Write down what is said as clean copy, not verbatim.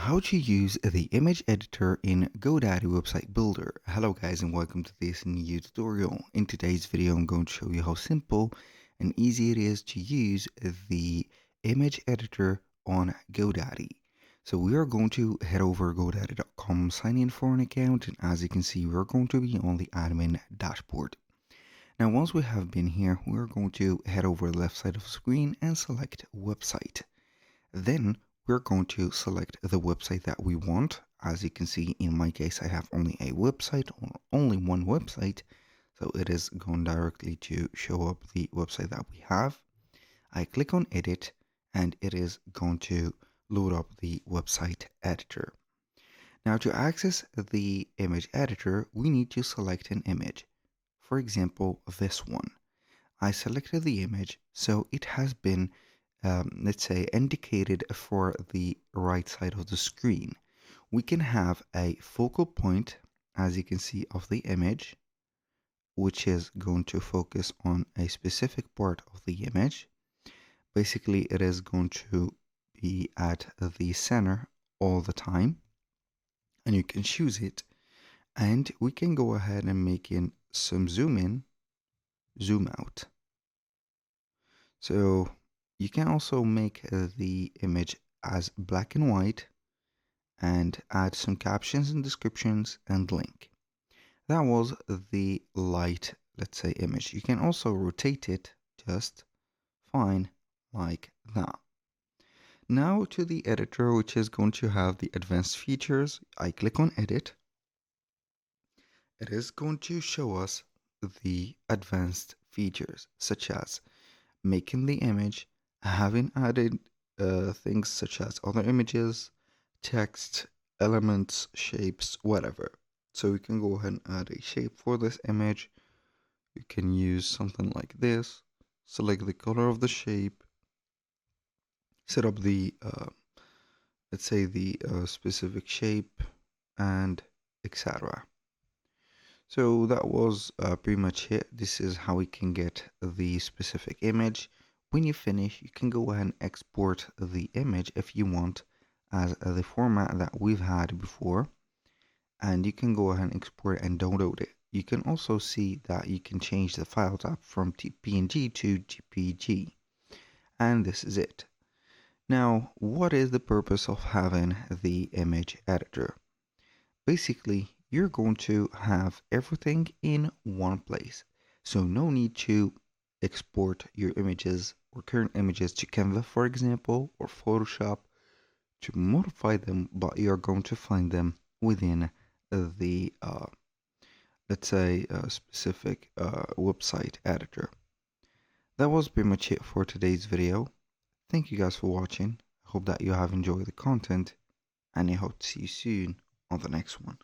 how to use the image editor in GoDaddy website builder. Hello guys and welcome to this new tutorial. In today's video I'm going to show you how simple and easy it is to use the image editor on GoDaddy. So we are going to head over godaddy.com, sign in for an account, and as you can see we're going to be on the admin dashboard. Now once we have been here, we're going to head over the left side of the screen and select website. Then we're going to select the website that we want. As you can see, in my case, I have only a website or only one website. So it is going directly to show up the website that we have. I click on edit and it is going to load up the website editor. Now to access the image editor, we need to select an image. For example, this one. I selected the image, so it has been let's say indicated for the right side of the screen. We can have a focal point, as you can see, of the image, which is going to focus on a specific part of the image. Basically, it is going to be at the center all the time, and you can choose it. And we can go ahead and make in some zoom in, zoom out. So you can also make the image as black and white and add some captions and descriptions and link. That was the light, let's say, image. You can also rotate it just fine like that. Now to the editor, which is going to have the advanced features. I click on edit. It is going to show us the advanced features, such as making the image, having added things such as other images, text, elements, shapes, whatever. So we can go ahead and add a shape for this image. You can use something like this, select the color of the shape, set up the, let's say the specific shape, and etc. So that was pretty much it. This is how we can get the specific image. When you finish, you can go ahead and export the image if you want as the format that we've had before. And you can go ahead and export and download it. You can also see that you can change the file type from PNG to JPG. And this is it. Now, what is the purpose of having the image editor? Basically, you're going to have everything in one place. So no need to export your images or current images to Canva, for example, or Photoshop to modify them, but you're going to find them within the, let's say, specific website editor. That was pretty much it for today's video. Thank you guys for watching. I hope that you have enjoyed the content, and I hope to see you soon on the next one.